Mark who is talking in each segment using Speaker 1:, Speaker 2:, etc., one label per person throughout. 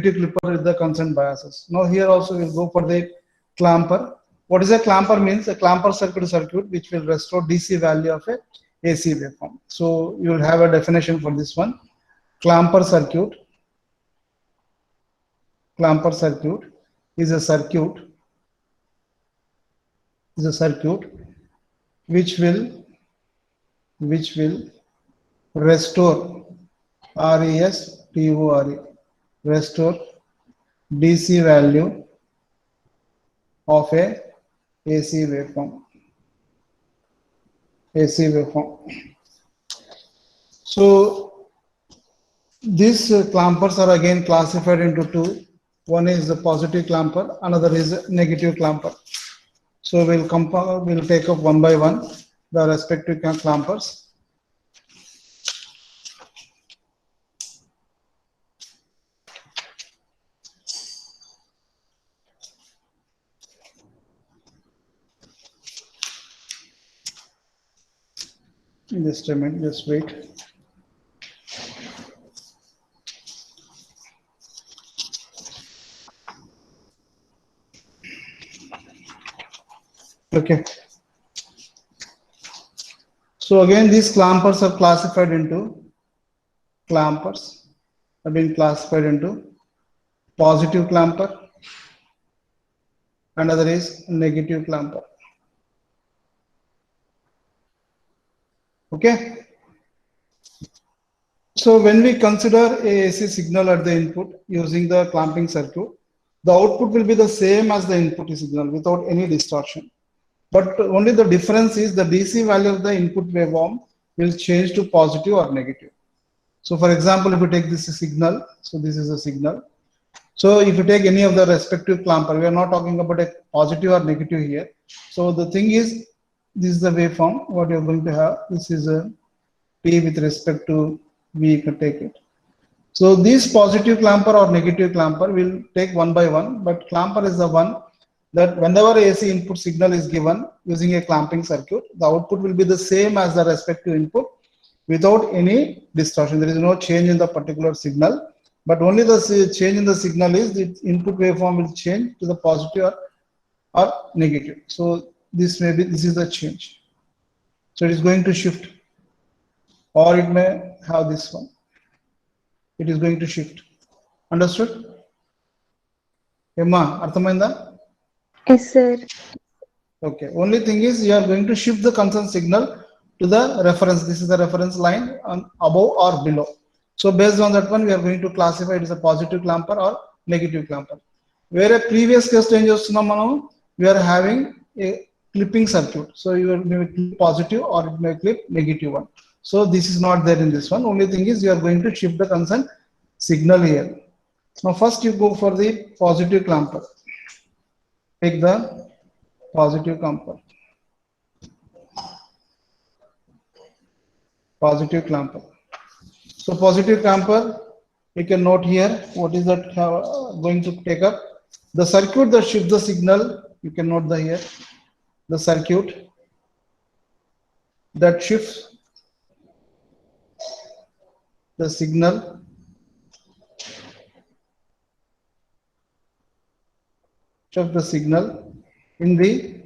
Speaker 1: clipper with the constant biases. Now here also we'll go for the clamper. What is a clamper means? A clamper circuit which will restore DC value of a AC waveform. So you will have a definition for this one. Clamper circuit is a circuit which will restore restore DC value of a AC waveform. So these clampers are again classified into two. One is the positive clamper, another is negative clamper. So we'll take up one by one the respective clampers. Just a minute, just wait. Okay. So again, these clampers are classified into positive clamper, another is negative clamper. Okay. So when we consider a AC signal at the input using the clamping circuit, the output will be the same as the input signal without any distortion. But only the difference is the DC value of the input waveform will change to positive or negative. So for example, if you take this signal, so this is a signal. So if you take any of the respective clamper, we are not talking about a positive or negative here. So the thing is, this is the waveform, what you're going to have. This is a P with respect to V, you can take it. So this positive clamper or negative clamper will take one by one, but clamper is the one that whenever AC input signal is given using a clamping circuit, the output will be the same as the respective input without any distortion. There is no change in the particular signal, but only the change in the signal is the input waveform will change to the positive or negative. So this is the change. So it is going to shift, or it may have this one. It is going to shift. Understood? Emma, Arthamainda?
Speaker 2: Yes, sir.
Speaker 1: Okay. Only thing is you are going to shift the concerned signal to the reference. This is the reference line on above or below. So based on that one, we are going to classify it as a positive clamper or negative clamper. Where a previous case changes, we are having a clipping circuit. So you may clip positive or it may clip negative one. So this is not there in this one. Only thing is you are going to shift the concerned signal here. Now first you go for the positive clamper. Take the positive clamper. So positive clamper, you can note here what is that going to take up. The circuit that shifts the signal, you can note here. The circuit that shifts the signal in the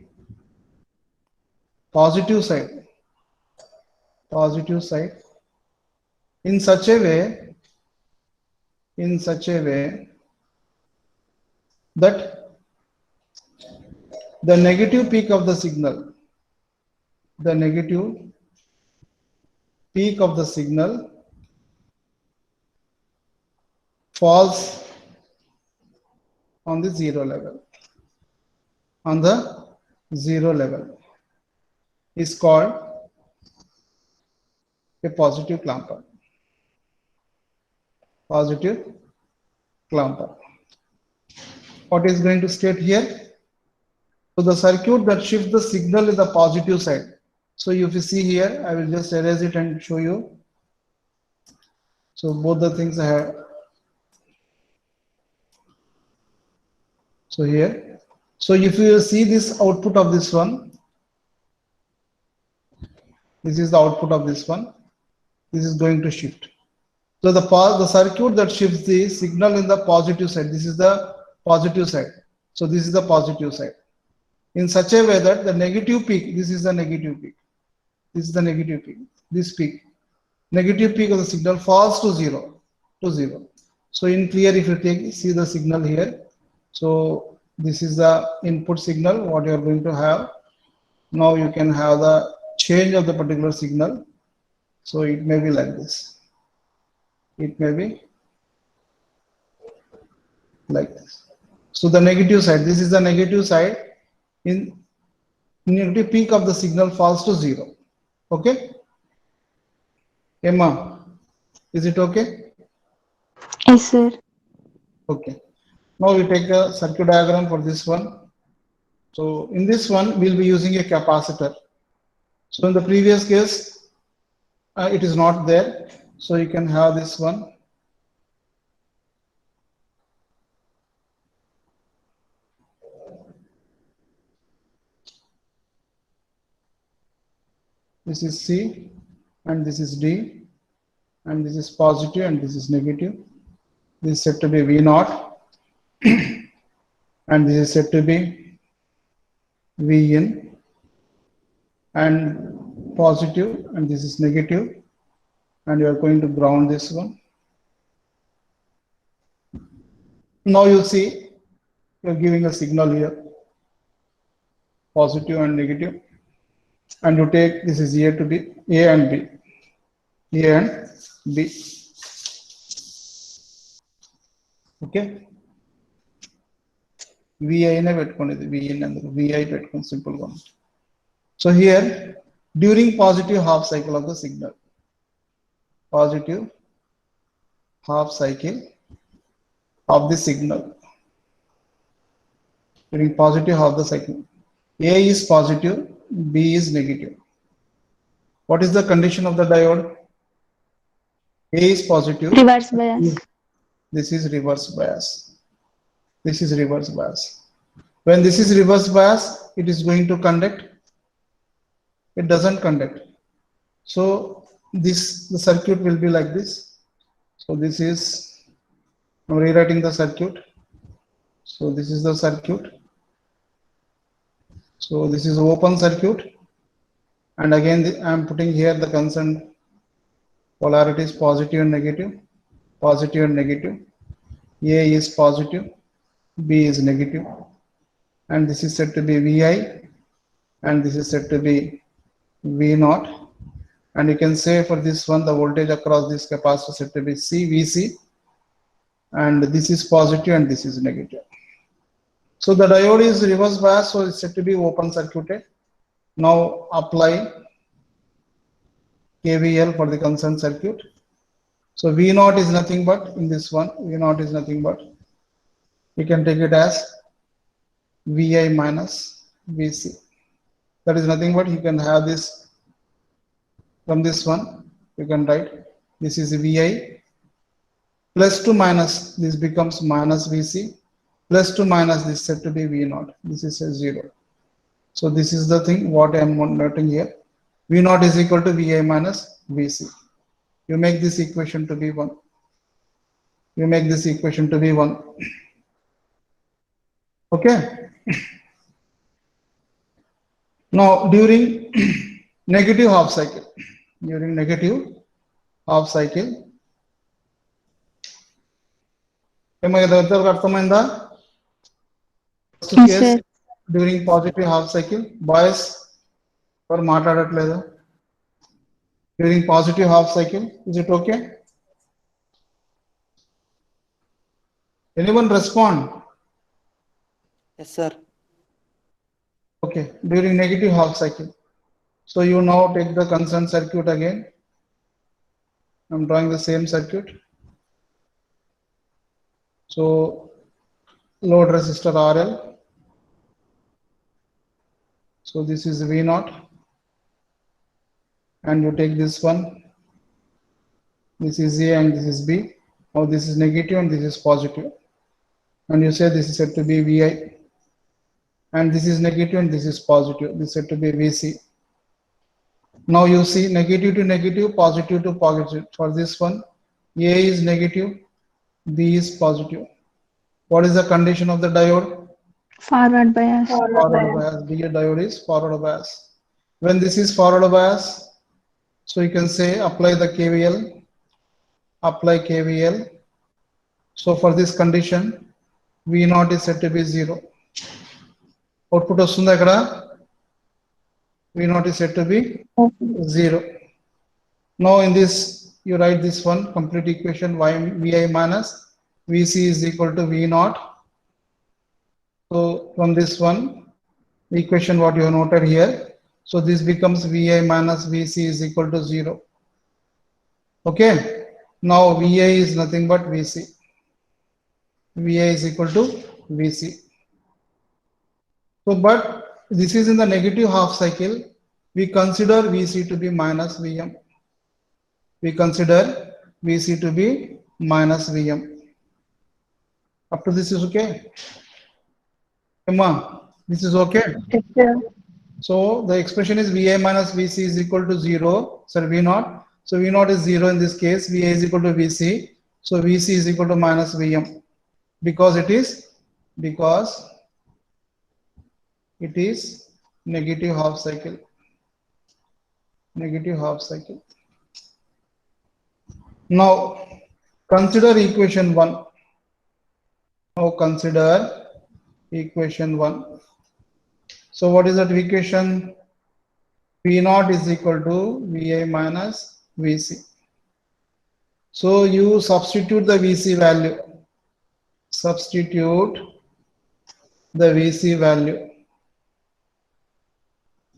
Speaker 1: positive side in such a way that the negative peak of the signal falls on the zero level. Is called a positive clamper. What is going to state here? So the circuit that shifts the signal is the positive side. So if you see here, I will just erase it and show you. So both the things I have. So here, so if you see this output of this one, this is the output of this one. This is going to shift. So the circuit that shifts the signal in the positive side, this is the positive side. So this is the positive side. In such a way that the negative peak, this is the negative peak. This is the negative peak. This peak. Negative peak of the signal falls to zero. So in clear, if you see the signal here. So this is the input signal, what you are going to have. Now you can have the change of the particular signal. So it may be like this. It may be like this. So the negative side, this is the negative side. In negative peak of the signal falls to zero. Okay? Emma, is it okay?
Speaker 2: Yes, sir.
Speaker 1: Okay. Now we take a circuit diagram for this one. So in this one, we'll be using a capacitor. So in the previous case, it is not there. So you can have this one. This is C and this is D and this is positive and this is negative. This is said to be V naught and this is said to be V in and positive and this is negative, and you are going to ground this one. Now you see you are giving a signal here, positive and negative, and you take this is A to B, A and B, A and B. Okay. VI ne pettukonidi, V in and VI pettukoni simple one. So here during positive half cycle of the signal, positive half cycle of the signal, during positive half the cycle, A is positive, B is negative. What is the condition of the diode? A is positive.
Speaker 2: Reverse bias.
Speaker 1: This is reverse bias. This is reverse bias. When this is reverse bias, it is going to conduct. It doesn't conduct. So the circuit will be like this. So this is, I'm rewriting the circuit. So this is the circuit. So this is open circuit. And again, I am putting here the concerned polarities positive and negative. Positive and negative. A is positive, B is negative. And this is said to be VI. And this is said to be V naught. And you can say for this one, the voltage across this capacitor is said to be VC. And this is positive and this is negative. So the diode is reverse bias, so it's said to be open circuited. Now apply KVL for the concerned circuit. So V naught is nothing but, in this one, V naught is nothing but, you can take it as VI minus VC. That is nothing but, you can have this from this one, you can write this is VI plus to minus, this becomes minus VC, plus to minus this said to be V naught, this is a 0. So this is the thing what I am noting here. V naught is equal to VI minus VC. You make this equation to be 1. You make this equation to be 1. Okay. Now during negative half cycle, during negative half cycle,
Speaker 2: Yes, sir.
Speaker 1: during positive half cycle, boys or maatladatledu. During positive half cycle, is it okay? Anyone respond?
Speaker 3: Yes, sir.
Speaker 1: Okay, during negative half cycle. So you now take the concerned circuit again. I'm drawing the same circuit. So load resistor RL. So this is V naught. And you take this one. This is A and this is B. Now this is negative and this is positive. And you say this is said to be VI. And this is negative and this is positive. This is said to be VC. Now you see negative to negative, positive to positive. For this one, A is negative, B is positive. What is the condition of the diode?
Speaker 2: Forward bias.
Speaker 1: Forward bias. B diode is forward bias. When this is forward bias, so you can say apply the KVL, apply KVL. So for this condition, V naught is said to be 0. Output vastunda ikkada V naught is said to be 0. Now in this, you write this one complete equation Vi minus Vc is equal to V naught. So from this one equation what you have noted here, so this becomes Vi minus Vc is equal to 0. Okay, now Vi is nothing but Vc. Vi is equal to Vc. So but this is in the negative half cycle, we consider Vc to be minus Vm. We consider Vc to be minus Vm. Up to this is okay? Emma, this is okay?
Speaker 2: Yes, sir.
Speaker 1: So the expression is Vi minus Vc is equal to 0, sorry, V naught. So V naught is 0 in this case, Vi is equal to Vc. So Vc is equal to minus Vm because it is negative half cycle. Negative half cycle. Now consider equation 1. Now consider equation 1. So what is that equation? V naught is equal to Vi minus Vc. So you substitute the Vc value. Substitute the Vc value.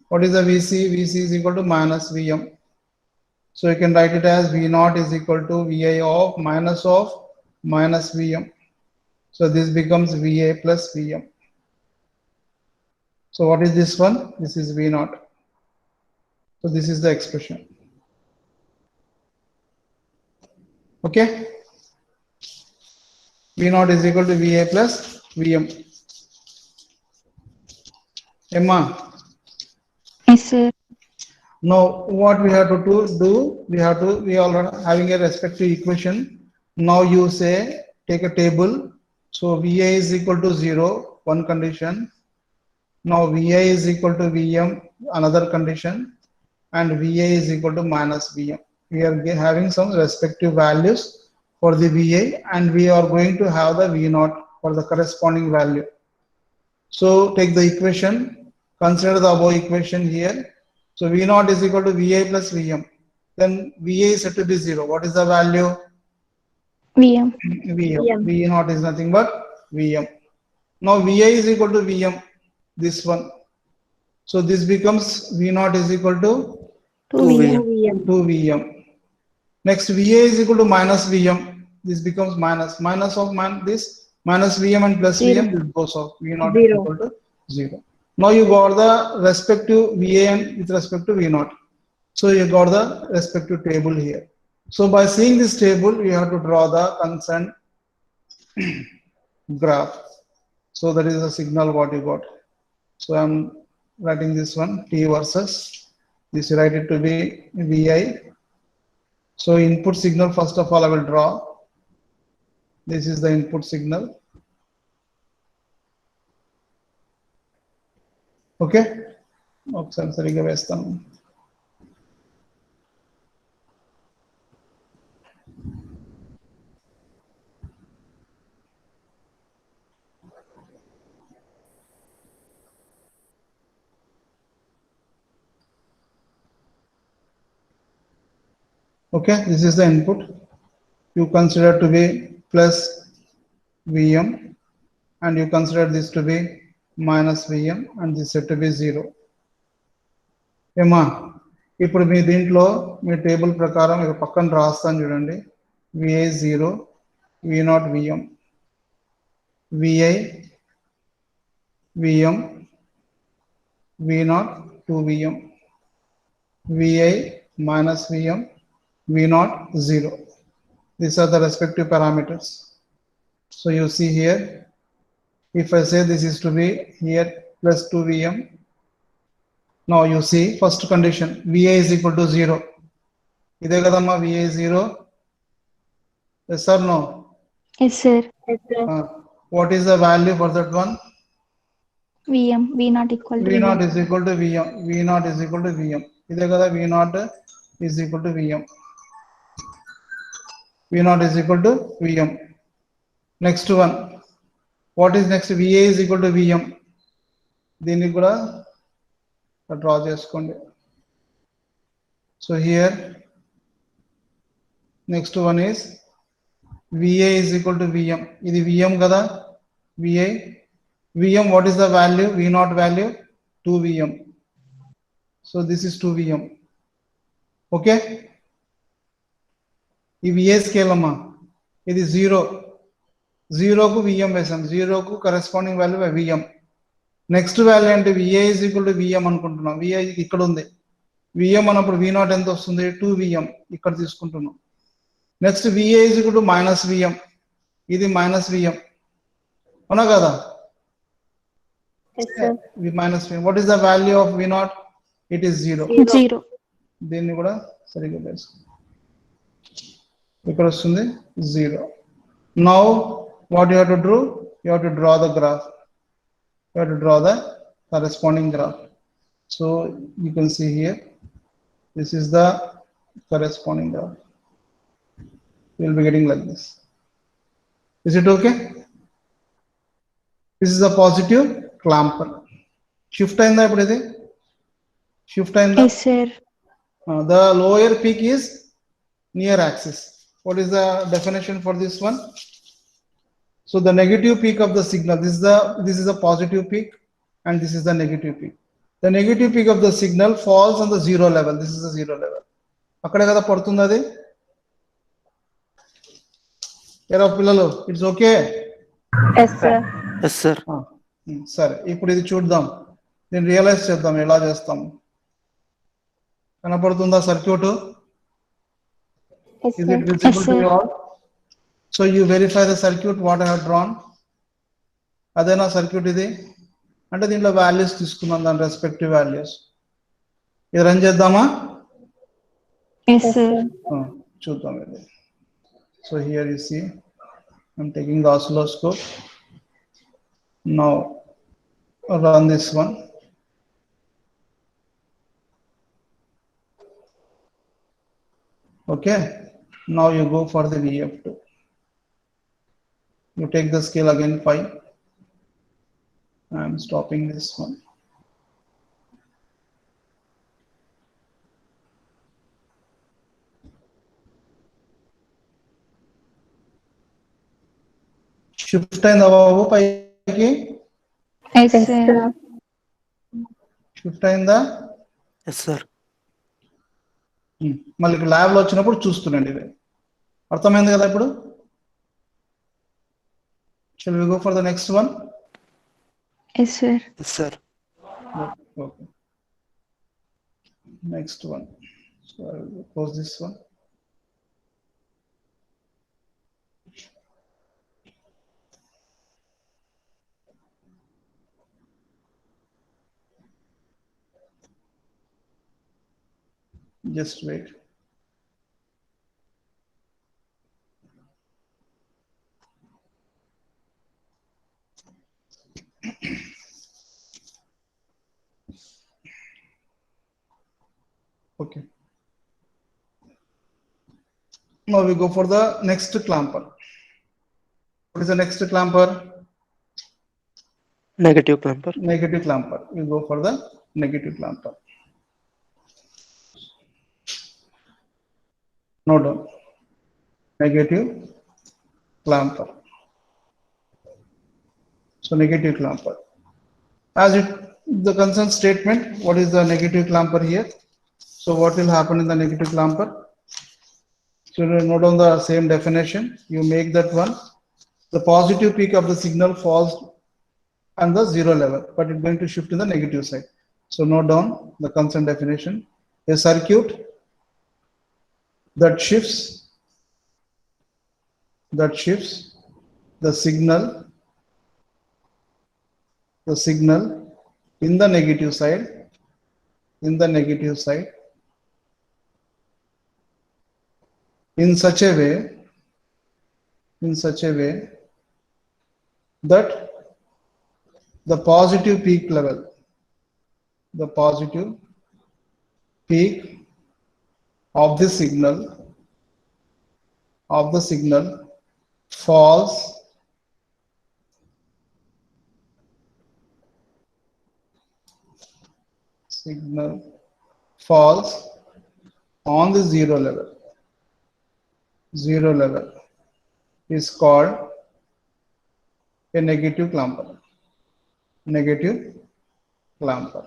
Speaker 1: What is the Vc? Vc is equal to minus Vm. So you can write it as V naught is equal to Vi of minus Vm. So this becomes Va plus Vm. So what is this one? This is V naught. So this is the expression. Okay. V naught is equal to Va plus Vm. Emma.
Speaker 2: Yes, sir.
Speaker 1: Now what we have to do, we are having a respective equation. Now you say take a table. So Va is equal to 0, one condition. Now Vi is equal to Vm, another condition, and Va is equal to minus Vm. We are having some respective values for the Va, and we are going to have the V naught for the corresponding value. So take the equation, consider the above equation here. So V naught is equal to Va plus Vm. Then Va is said to be 0. What is the value?
Speaker 2: VM.
Speaker 1: Vm. V naught is nothing but Vm. Now Vi is equal to Vm, this one. So this becomes V naught is equal to
Speaker 2: 2VM.
Speaker 1: 2Vm. Next Va is equal to minus Vm. This becomes minus of this minus Vm and plus Vm, this goes off. V naught is equal to 0. Now you got the respective Va and with respect to V naught. So you got the respective table here. So by seeing this table, you have to draw the concerned graph. So that is the signal what you got. So I'm writing this one, T versus, this write it to be Vi. So input signal, first of all, I will draw. This is the input signal. Okay. ఒకసారి సరిగా వేస్తాను. Okay, this is the input. You consider to be plus Vm, and you consider this to be minus Vm, and this set to be 0. ఏమా ఇప్పుడు మీ దీంట్లో మీ table ప్రకారం ఇక పక్కన రాస్తాను చూడండి. Vi 0, V naught Vm, Vi Vm, V naught 2Vm, Vi minus Vm, V naught 0. These are the respective parameters. So you see here, if I say this is to be here plus 2Vm, now you see first condition, Va is equal to 0. ఇదే కదమ్మా Va 0. Yes or no?
Speaker 2: Yes, sir.
Speaker 1: What is the value for that one?
Speaker 2: VM. V not equal to
Speaker 1: V naught
Speaker 2: VM.
Speaker 1: is equal to Vm. V naught is equal to Vm. इधर कदा V naught is equal to Vm. V naught is equal to Vm. Next one. What is next? Va is equal to Vm. దీన్ని కూడా draw చేసుకోండి. So here next one is Va is equal to Vm. ఇది Vm కదా? Va. Vm, what is the value? V naught value 2 Vm. So this is 2 Vm. Okay. ఈ VA scale అమ్మా ఇది 0 కు Vm వేసాం 0 కు corresponding value Vm. Next value అంటే VA is equal to Vm అనుకుంటున్నాం. VA ఇక్కడ ఉంది. Vm అన్నప్పుడు V naught ఎంత వస్తుంది? 2 Vm ఇక్కడ తీసుకుంటున్నాం. Next VA is equal to minus Vm. ఇది మైనస్ Vm అవునా కదా?
Speaker 2: Yes, sir.
Speaker 1: Minus Vm. What is the value of V naught? It is 0.
Speaker 2: 0.
Speaker 1: దీన్ని కూడా సరిగ్గా వేసుకో. ఇక్కడ వస్తుంది 0. Now what you have to do? You have to draw the graph. You have to draw the corresponding graph. So you can see here, this is the corresponding graph. You will be getting like this. Is it okay? This is a positive clamper. Shift in the shift in the.
Speaker 2: Yes, sir.
Speaker 1: The lower peak is near axis. What is the definition for this one? So the negative peak of the signal, this is a positive peak and this is the negative peak. The negative peak of the signal falls on the 0 level. This is the 0 level. akkade kada padtunda adi era pillalu, it's okay.
Speaker 2: Yes, sir.
Speaker 3: Yes, sir.
Speaker 1: సరే ఇప్పుడు ఇది చూద్దాం, నేను realise చేద్దాం ఎలా చేస్తాం. కనపడుతుందా circuit?
Speaker 2: Yes,
Speaker 1: Is
Speaker 2: sir.
Speaker 1: it visible
Speaker 2: Yes,
Speaker 1: to you
Speaker 2: sir.
Speaker 1: all? So you verify the circuit what I have drawn. అదేనా సర్క్యూట్ ఇది అంటే దీంట్లో వాల్యూస్ తీసుకున్నాం, దాని రెస్పెక్టివ్ వాల్యూస్. ఇది రన్ చేద్దామా?
Speaker 2: Yes, sir.
Speaker 1: చూద్దాం ఇది. So here you see I'm taking the oscilloscope. Now run this one. Okay, now you go for the VF2. You take the scale again 5. I'm stopping this one. Shift in the babu paiki.
Speaker 2: Yes, sir.
Speaker 1: Shift in the.
Speaker 3: Yes, sir.
Speaker 1: మళ్ళీ ల్యాబ్లో వచ్చినప్పుడు చూస్తుండండి. ఇది అర్థమైంది కదా ఇప్పుడు? Shall we go for the next one?
Speaker 2: Yes, sir.
Speaker 3: Yes, sir.
Speaker 1: Okay. Next one. So I will close this one. Just wait. Okay. Now we go for the next clamper. What is the next clamper?
Speaker 3: Negative clamper.
Speaker 1: Negative clamper. We go for the negative clamper. Note down. Negative clamper. So negative clamper. As it the concerned statement, what is the negative clamper here? So what will happen in the negative clamper? So note down the same definition. You make that one. The positive peak of the signal falls on the 0 level, but it's going to shift to the negative side. So note down the concerned definition. A circuit that shifts the signal in the negative side in such a way in such a way that the positive peak level, the positive peak of the signal falls on the zero level. Zero level is called a negative clamper. Negative clamper.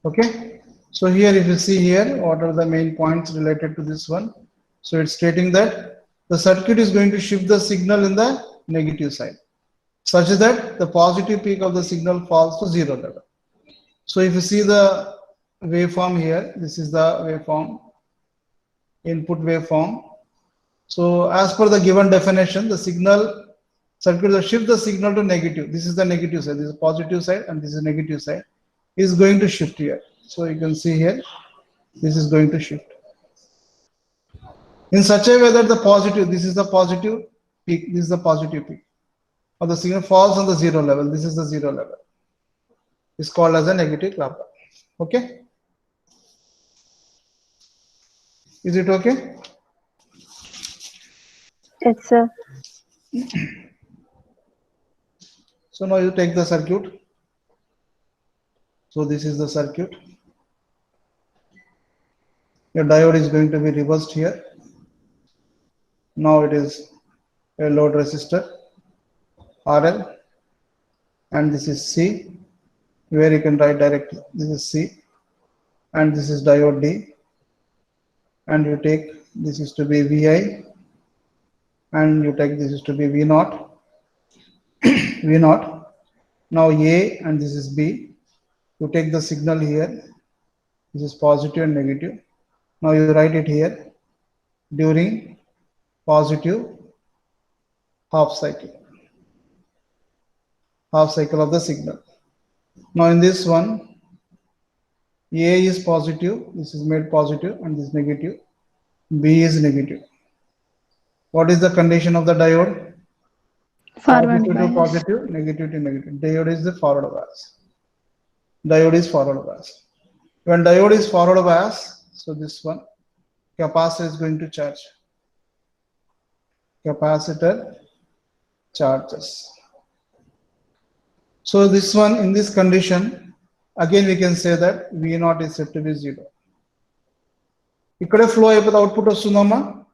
Speaker 1: Okay. So here, if you see here, what are the main points related to this one? So it's stating that the circuit is going to shift the signal in the negative side, such that the positive peak of the signal falls to zero level. So if you see the waveform here, this is the waveform, input waveform. So as per the given definition, the signal circuit will shift the signal to negative. This is the negative side, this is positive side, and this is negative side is going to shift here. So you can see here, this is going to shift in such a way that the positive, this is the positive peak, this is the positive peak, or the signal falls on the zero level. This is the zero level. It's called as a negative clamper. Okay. Is it okay?
Speaker 2: Yes, sir.
Speaker 1: So now you take the circuit. So this is the circuit. Your diode is going to be reversed here. Now it is a load resistor RL, and this is C, where you can write directly. This is C, and this is diode D, and you take this is to be VI, and you take this is to be V0. V0. Now A and this is B. You take the signal here. This is positive and negative. Now you write it here during positive half cycle of the signal. Now in this one, A is positive, this is made positive, and this is negative. B is negative. What is the condition of the diode?
Speaker 2: Forward
Speaker 1: Positive to
Speaker 2: bias.
Speaker 1: positive, negative to negative. Diode is the forward bias. Diode is forward bias. When diode is forward bias, so this one, capacitor is going to charge. Capacitor charges. So this one, in this condition, again we can say that V0 is set to be 0. Ikkade flow ayipothe output vastundamma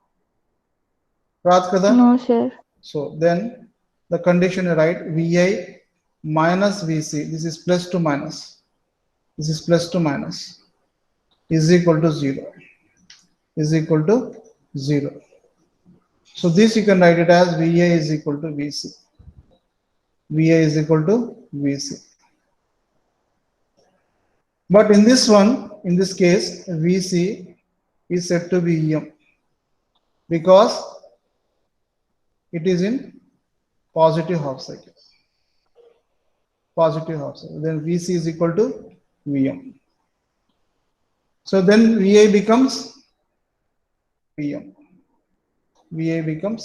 Speaker 1: raad kada.
Speaker 2: No, sir.
Speaker 1: So then the condition you write Vi minus Vc, this is plus to minus, this is plus to minus, is equal to 0, is equal to 0. So this you can write it as Va is equal to Vc. Va is equal to Vc. But in this one, in this case, Vc is set to be Em, because it is in positive half cycle. Positive half cycle. Then Vc is equal to Vm. So then Va becomes Vm. Va becomes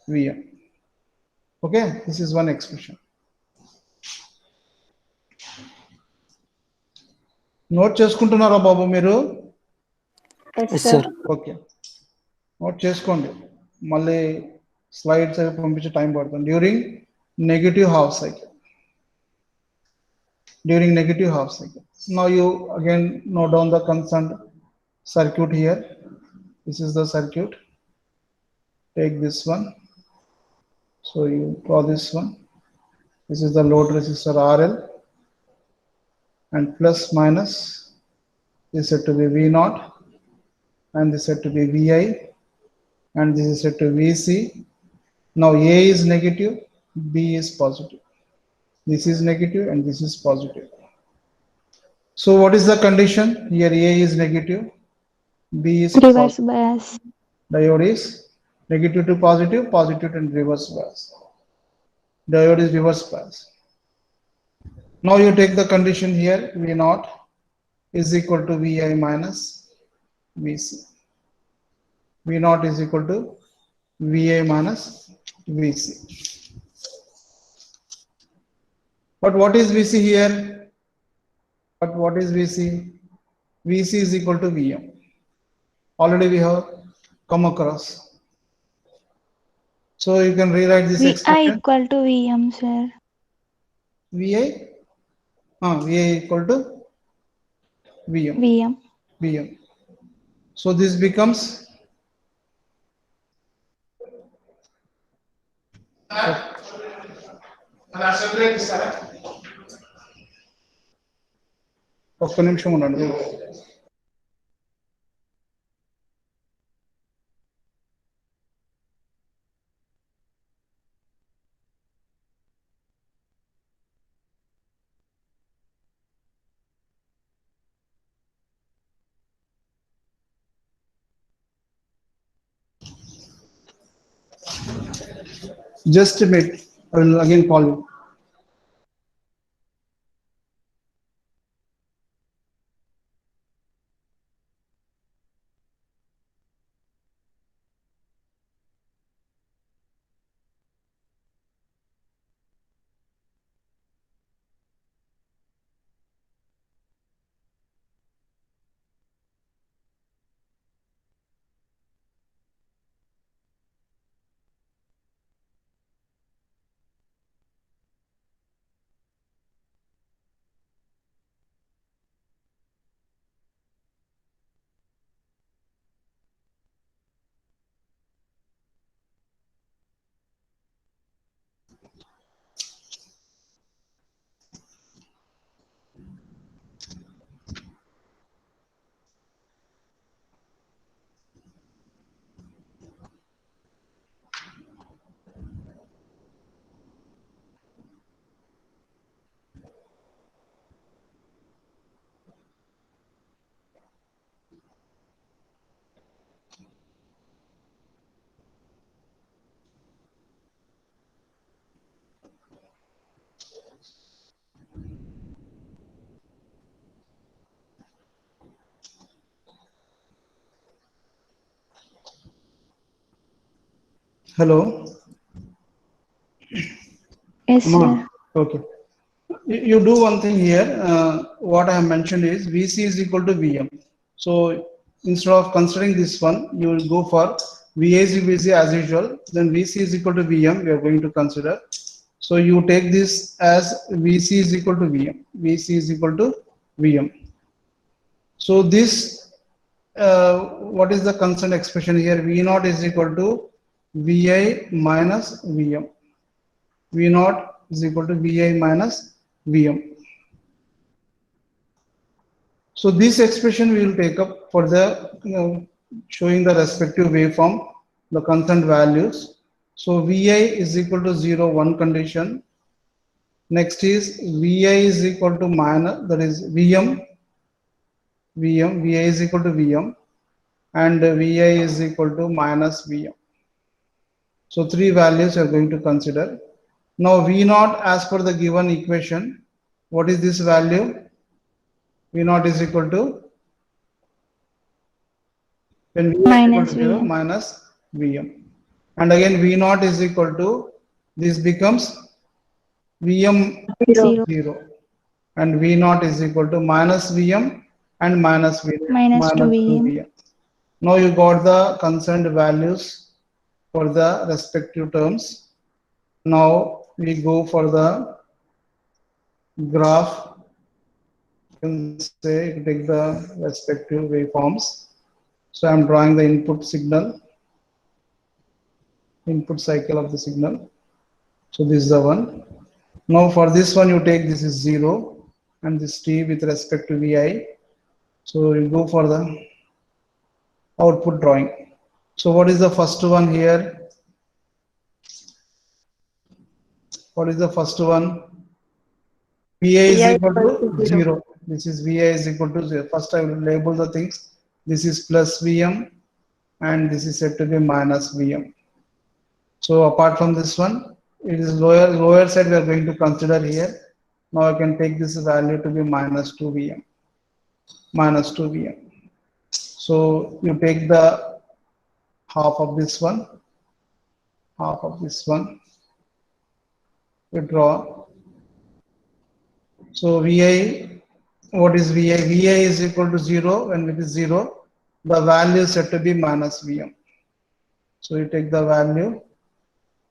Speaker 1: Vm. Okay, this is one expression. Note చేసుకుంటున్నారా బాబు మీరు?
Speaker 2: Yes,
Speaker 3: Yes,
Speaker 2: sir.
Speaker 3: sir.
Speaker 1: Okay, note చేసుకోండి. మళ్ళీ slides అవి పంపించే time పడుతుంది. During negative half cycle. During negative half cycle. Now you again note down the concerned circuit here. This is the circuit. Take this one. So you draw this one. This is the load resistor RL, and plus minus is said to be V0, and this is said to be Vi, and this is said to Vc. Now A is negative, B is positive. This is negative and this is positive. So what is the condition? Here A is negative, B is
Speaker 2: Reverse
Speaker 1: positive.
Speaker 2: bias.
Speaker 1: Diode is negative to positive, positive and reverse bias. Diode is reverse bias. Now you take the condition here, V0 is equal to Vi minus Vc. V0 is equal to VA minus VC. But what is VC here? But what is VC? VC is equal to VM. Already we have come across. So you can rewrite this
Speaker 2: VI
Speaker 1: expression.
Speaker 2: equal to VM, sir.
Speaker 1: VA, VA equal to VM.
Speaker 2: VM.
Speaker 1: VM. So this becomes ఒక్క నిమిషం ఉండండి. Just a minute. I will again call you. Hello.
Speaker 2: Yes,
Speaker 1: Come on.
Speaker 2: sir.
Speaker 1: Okay. You do one thing here. What I have mentioned is VC is equal to VM. So instead of considering this one, you will go for VAC VC as usual. Then VC is equal to VM. We are going to consider. So you take this as VC is equal to VM. VC is equal to VM. So this, what is the constant expression here? V naught is equal to VI minus VM. V naught is equal to VI minus VM. So this expression we will take up for the showing the respective waveform, the constant values. So Vi is equal to 0, 1 condition. Next is Vi is equal to minus, that is VM. Vi is equal to VM, and Vi is equal to minus VM. So three values are going to consider. Now V naught as per the given equation, what is this value? V naught is equal to, when V is equal to 0,
Speaker 2: VM.
Speaker 1: minus Vm. And again V naught is equal to, this becomes Vm 0. And V naught is equal to minus Vm and minus Vm.
Speaker 2: Minus 2 VM.
Speaker 1: Now you got the concerned values for the respective terms. Now we go for the graph. You can say you take the respective waveforms. So I'm drawing the input signal, input cycle of the signal. So this is the one. Now for this one, you take this is 0 and this t with respect to Vi. So you go for the output drawing. So what is the first one here? What is the first one? Vi is equal to 0. This is Vi is equal to 0. First I will label the things. This is plus Vm and this is said to be minus Vm. So apart from this one, it is lower side we are going to consider here. Now I can take this value to be minus 2 Vm. Minus 2 Vm. So you take the half of this one half of this one. We draw. So Vi, what is Vi? Vi is equal to 0. When it is 0, the value is set to be minus Vm. So you take the value,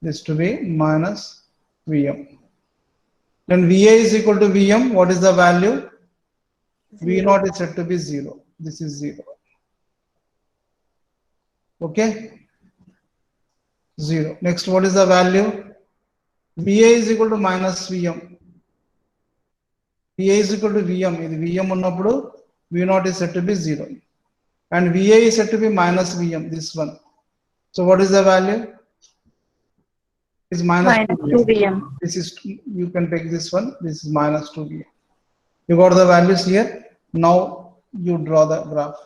Speaker 1: this to be minus Vm. Then Va is equal to Vm. What is the value? V naught is set to be 0. This is 0. Okay? 0. Next, what is the value? Va is equal to minus Vm. Va is equal to Vm. If Vm unnappudu, V naught is set to be 0. And Va is set to be minus Vm, this one. So what is the value? Is minus 2 Vm. This is, you can take this one. This is minus 2 Vm. You got the values here. Now you draw the graph.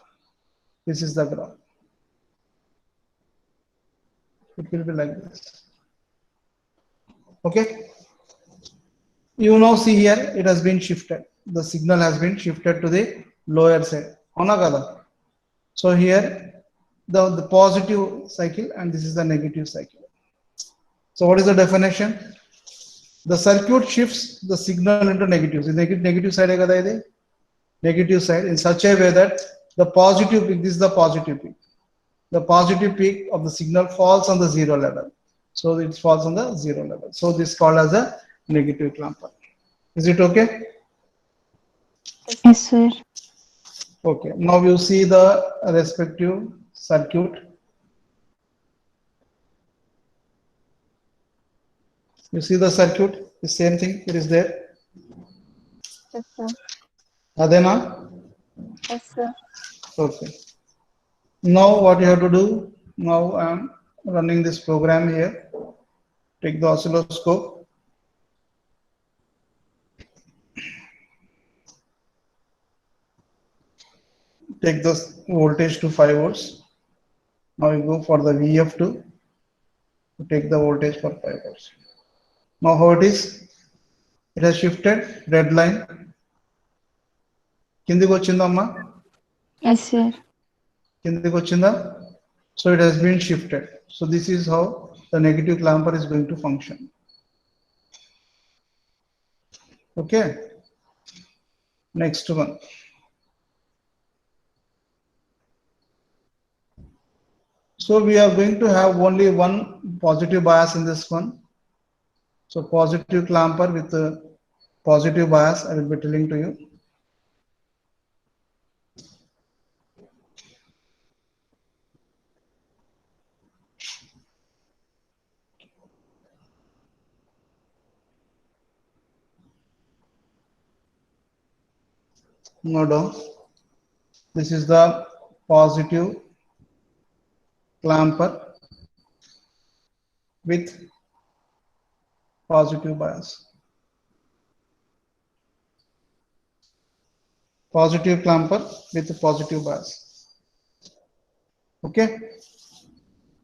Speaker 1: This is the graph. It will be like this. Okay. You now see here, it has been shifted. The signal has been shifted to the lower side. So here, the positive cycle and this is the negative cycle. So what is the definition? The circuit shifts the signal into negatives. Negative side negative side in such a way that the positive peak, this is the positive peak. The positive peak of the signal falls on the 0 level. So it falls on the 0 level. So this is called as a negative clamper. Is it okay?
Speaker 2: Yes, sir.
Speaker 1: Okay. Now you see the respective circuit. You see the circuit, the same thing, it is there.
Speaker 4: Yes, sir.
Speaker 1: Adena?
Speaker 4: Yes, sir.
Speaker 1: Okay. Now what you have to do, now I am running this program here. Take the oscilloscope. Take the voltage to 5 volts. Now you go for the VF to take the voltage for 5 volts. Now how it is? It has shifted, red line. Kindi kochindamma?
Speaker 2: Yes, sir.
Speaker 1: Kindi kochinda? So it has been shifted. So this is how the negative clamper is going to function. Okay. Next one. So we are going to have only one positive bias in this one. So positive clamper with a positive bias, I will be telling to you. No. This is the positive clamper with positive bias. Positive clamper with positive bias. Okay.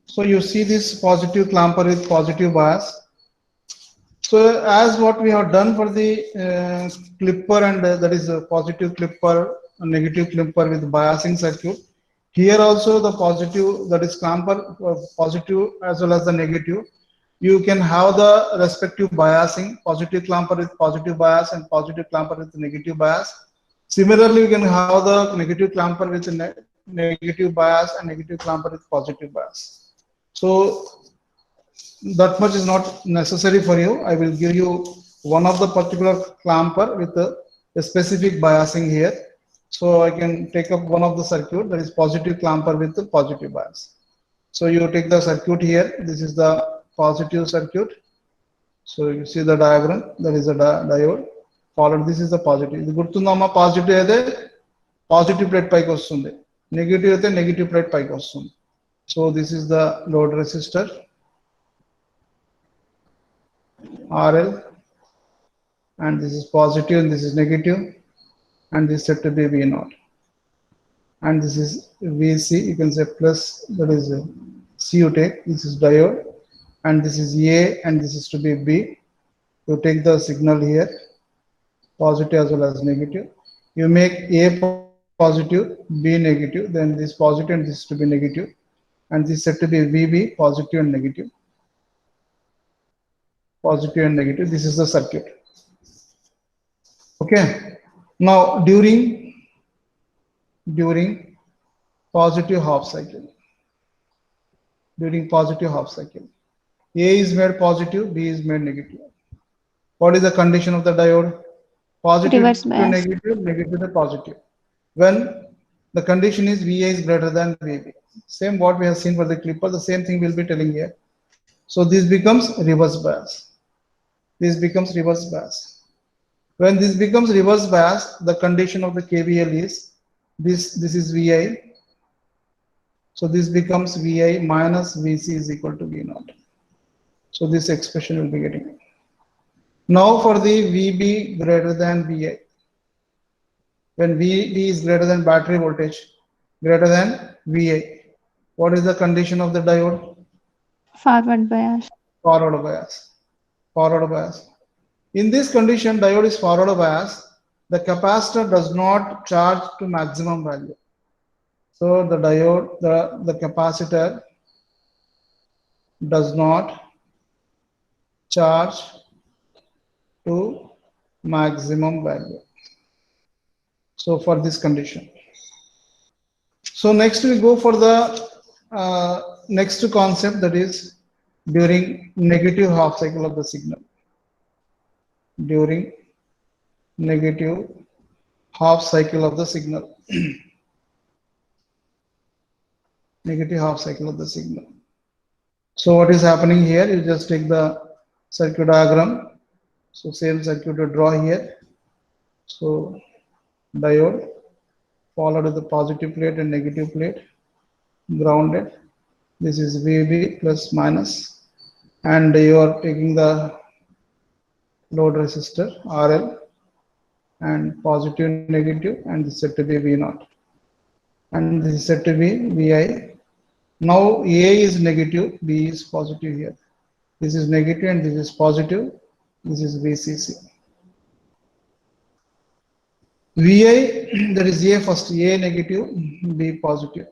Speaker 1: So you see this positive clamper with positive bias. So as what we have done for the clipper and that is a positive clipper, a negative clipper with biasing circuit. Here also the positive, that is clamper, positive as well as the negative. You can have the respective biasing, positive clamper with positive bias and positive clamper with negative bias. Similarly, you can have the negative clamper with negative bias and negative clamper with positive bias. So that much is not necessary for you. I will give you one of the particular clamper with a specific biasing here. So I can take up one of the circuit, that is positive clamper with the positive bias. So you take the circuit here. This is the positive circuit. So you see the diagram. There is a diode. Followed. This is the positive. The gurtundamma positive ade positive plate paiki vastundi. Negative ade negative plate paiki vastundi. So this is the load resistor. RL, and this is positive and this is negative, and this is set to be V0, and this is VC, you can say plus, that is C you take, this is diode, and this is A and this is to be B. You take the signal here, positive as well as negative. You make A positive, B negative, then this positive and this is to be negative, and this is set to be VB, positive and negative. positive and negative. This is the circuit. Okay. Now during positive half cycle, A is made positive, B is made negative. What is the condition of the diode? Positive
Speaker 2: Reverse
Speaker 1: to
Speaker 2: bias.
Speaker 1: negative, negative to positive. When the condition is VA is greater than VB. Same what we have seen for the clipper, the same thing we'll be telling here. So this becomes reverse bias. This becomes reverse bias. When this becomes reverse bias, the condition of the KVL is this is VI. So this becomes VI minus VC is equal to V naught. So this expression will be getting. Now for the VB greater than VI. When VB is greater than battery voltage, greater than VI. What is the condition of the diode?
Speaker 2: Forward bias.
Speaker 1: Forward bias. Forward bias. In this condition, diode is forward bias. The capacitor does not charge to maximum value. So the diode, the capacitor does not charge to maximum value. So for this condition. So next we go for the next concept, that is during negative half cycle of the signal. During negative half cycle of the signal. Negative half cycle of the signal. So what is happening here? You just take the circuit diagram. So same circuit to draw here. So diode followed with the positive plate and negative plate, grounded. This is VB plus minus, and you are taking the load resistor RL and positive negative, and this is set to be V naught, and this is set to be VI. Now A is negative, B is positive here. This is negative and this is positive. This is VCC. VI, that is A first, A negative, B positive.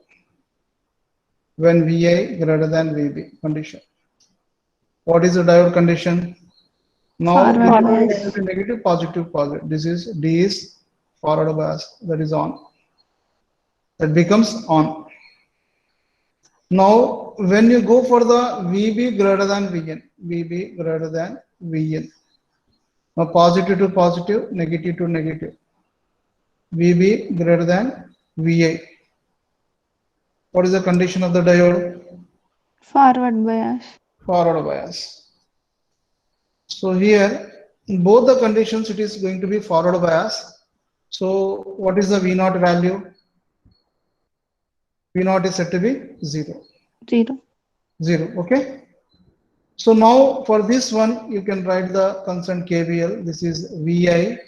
Speaker 1: When VI greater than VB condition. What is the diode condition? Now
Speaker 2: Forward
Speaker 1: this is negative, positive, positive. This is D is forward bias, that is on. That becomes on. Now when you go for the VB greater than VN, VB greater than VN. Now positive to positive, negative to negative. VB greater than VA. What is the condition of the diode?
Speaker 2: Forward bias.
Speaker 1: Forward bias. So here, in both the conditions, it is going to be forward bias. So what is the V naught value? V naught is set to be 0.
Speaker 2: 0.
Speaker 1: 0, okay? So now for this one, you can write the constant KVL. This is VI.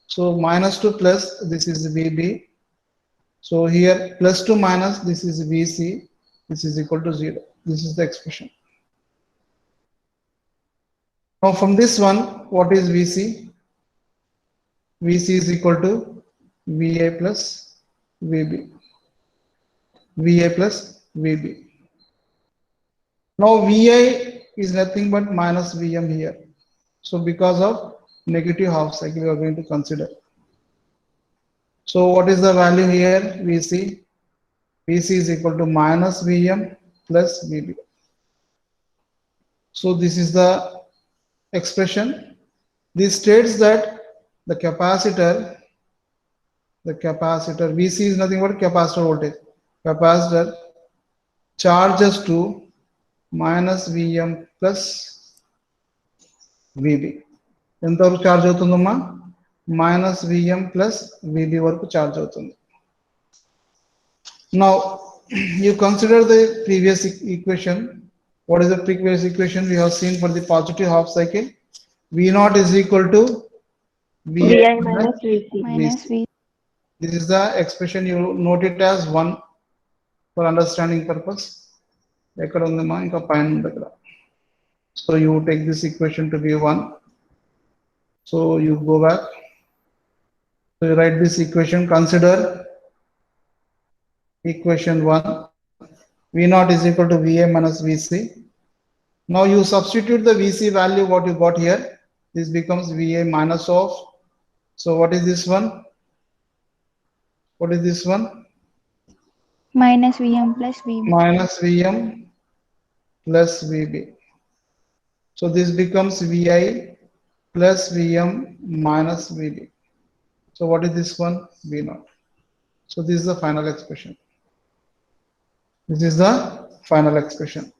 Speaker 1: So minus to plus, this is VB. So here plus to minus, this is VC. This is equal to 0. This is the expression. Now from this one, what is VC? VC is equal to VA plus VB. VA plus VB. Now VI is nothing but minus VM here. So because of negative half cycle, we are going to consider. So what is the value here? VC. VC is equal to minus VM plus VB. So this is the expression. This states that the capacitor VC is nothing but capacitor voltage. Capacitor charges to minus VM plus VB. Entharu charge avutundamma? Minus VM plus VB varaku charge avutundi. Now you consider the previous equation. What is the previous equation we have seen for the positive half cycle? V naught is equal to
Speaker 4: VI minus VC.
Speaker 2: Minus V.
Speaker 1: This is the expression, you note it as 1 for understanding purpose. So you take this equation to be 1. So you go back. So you write this equation, consider equation 1. V naught is equal to VA minus VC. Now you substitute the VC value what you got here. This becomes VA minus of. So what is this one? What is this one?
Speaker 2: Minus VM plus VB.
Speaker 1: Minus VM plus VB. So this becomes VI plus VM minus VB. So what is this one? V0. So this is the final expression. This is the final expression.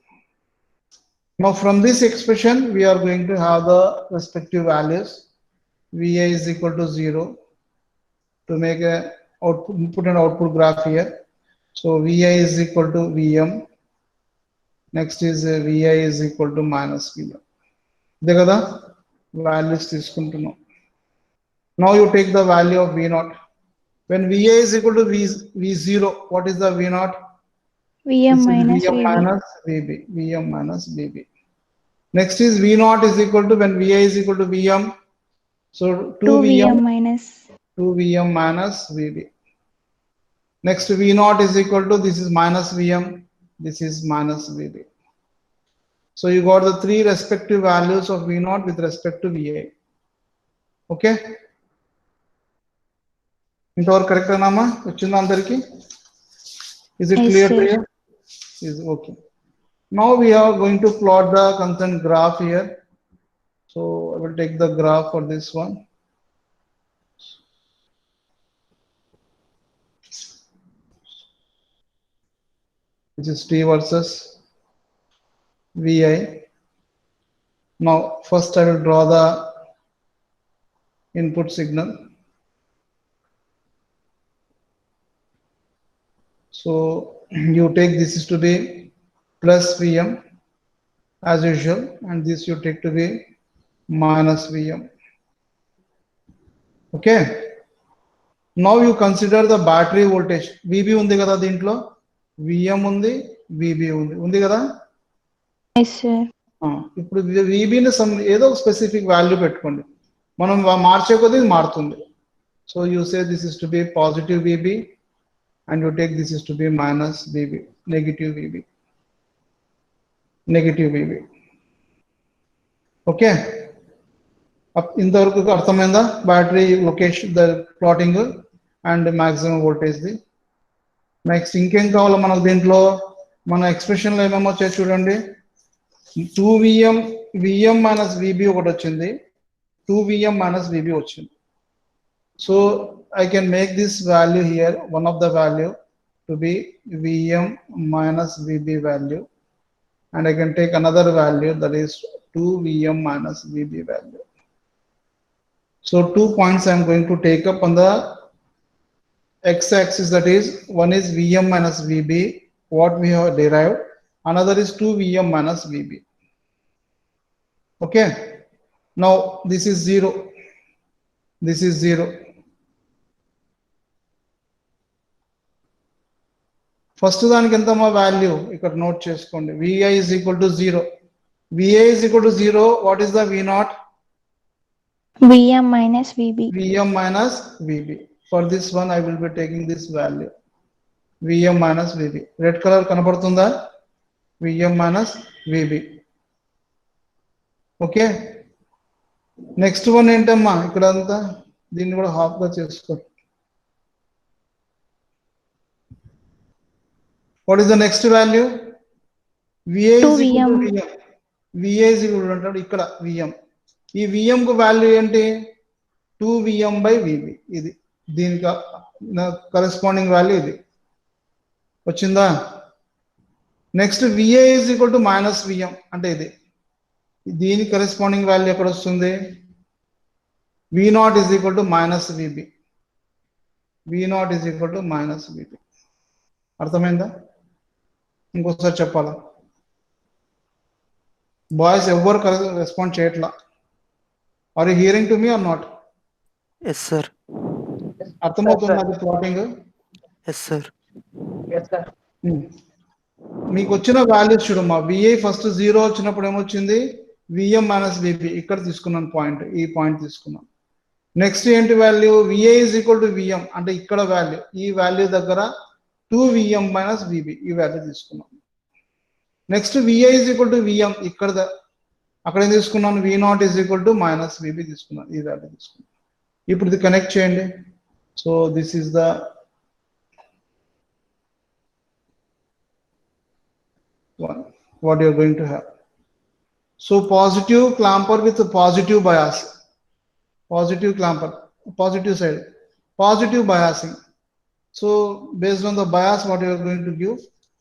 Speaker 1: Now from this expression, we are going to have the respective values. VA is equal to 0 to make a output, input and output graph here. So VI is equal to VM. Next is VI is equal to minus VM. The values తీసుకుంటున్నాం. Now you take the value of V0. When VA is equal to V0, what is the V0?
Speaker 2: VM minus
Speaker 1: VM
Speaker 2: VB.
Speaker 1: minus VB. VM minus VB. Next is V0 is equal to, when VA is equal to VM. So
Speaker 2: 2 VM minus.
Speaker 1: 2 VM minus VB. Next V0 is equal to, this is minus VM. This is minus VB. So you got the three respective values of V0 with respect to VA. Okay? Intoor correct nama? Vachunda andariki? Is it
Speaker 2: Yes,
Speaker 1: clear to
Speaker 2: sir.
Speaker 1: you? Is okay. Now we are going to plot the constant graph here. So I will take the graph for this one. Which is T versus VI. Now first I will draw the input signal. So you take this is to be plus VM as usual, and this you take to be minus VM. Okay. Now you consider the battery voltage. VB undi kada dintlo, VM undi, VB undi kada.
Speaker 2: Yes, sir.
Speaker 1: ఇప్పుడు VBని some ఏదో specific value పెట్టుకోండి, మనం మార్చే కొద్దీ ఇది మారుతుంది. So you say this is to be positive VB and you take this is to be minus VB, negative VB, negative VB. Okay. ఇంతవరకు అర్థమైందా battery location, the plotting and maximum voltage the. Next ఇంకేం కావాలో మనకు దీంట్లో, మన ఎక్స్ప్రెషన్లో ఏమేమో వచ్చాయి చూడండి. 2 VM minus VB ఒకటి వచ్చింది, 2 VM minus VB వచ్చింది. So I can make this value here, one of the value to be VM minus VB value, and I can take another value that is 2 VM minus VB value. So 2 points I am going to take up on the x-axis, that is one is VM minus VB, what we have derived, another is 2 VM minus VB. Okay. Now this is 0. This is 0. First దానికి ఎంత మా value ఇక్కడ note చేసుకోండి. VI is equal to 0. VA is equal to 0. What is the V0?
Speaker 2: VM minus VB.
Speaker 1: VM minus VB. For this one I will be taking this value, VM minus VB. Red colour కనపడుతుందా? VM minus VB. Okay. Next one ఏంటమ్మా, ఇక్కడ అంతా దీన్ని కూడా half గా చేసుకో. What is the next value? VA is equal to VM. VA is equal to అంటాడు ఇక్కడ VM. ఈ VM కు వాల్యూ ఏంటి? 2 VM by VB. ఇది దీనికి కరెస్పాండింగ్ వాల్యూ ఇది వచ్చిందా? Next VA is equal to minus VM అంటే ఇది, దీని కరెస్పాండింగ్ వాల్యూ ఎక్కడ వస్తుంది? V0 is equal to minus VB. V0 is equal to minus VB. అర్థమైందా? ఇంకోసారి చెప్పాలా? బాయ్స్ ఎవరు రెస్పాండ్ చేయట్లా. Are you hearing to me or not?
Speaker 3: Yes sir.
Speaker 1: అర్థమవుతుంది అది ప్లాటింగ్?
Speaker 3: Yes sir.
Speaker 1: మీకు వచ్చిన వాల్యూస్ చూడమ్మా. VI ఫస్ట్ 0 వచ్చినప్పుడు ఏమొచ్చింది? VM minus VB. ఇక్కడ తీసుకున్నాను పాయింట్, ఈ పాయింట్ తీసుకున్నాను. నెక్స్ట్ ఏంటి value? VA is equal to VM అంటే ఇక్కడ వాల్యూ, ఈ వాల్యూ దగ్గర 2 VM minus VB ఈ వాల్యూ తీసుకున్నాం. Next VI is equal to VM. ఇక్కడ అక్కడ ఏం తీసుకున్నాను, V naught is equal to minus VB తీసుకున్నాను, ఈ వాల్యూ తీసుకున్నాను. ఇప్పుడు ఇది కనెక్ట్ చేయండి. So this is the one what you are going to have. So positive clamper with positive bias, positive clamper, positive side, positive biasing. So based on the bias what you are going to give,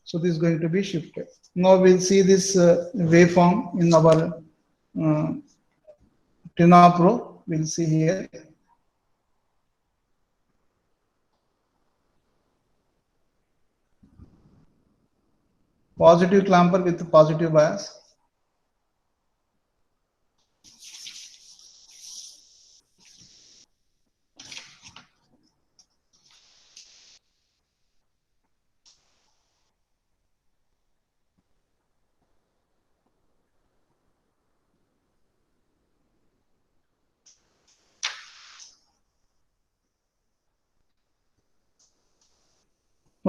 Speaker 1: so this is going to be shifted. Now we'll see this waveform in our Tina Pro. We'll see here. Positive clamper with positive bias.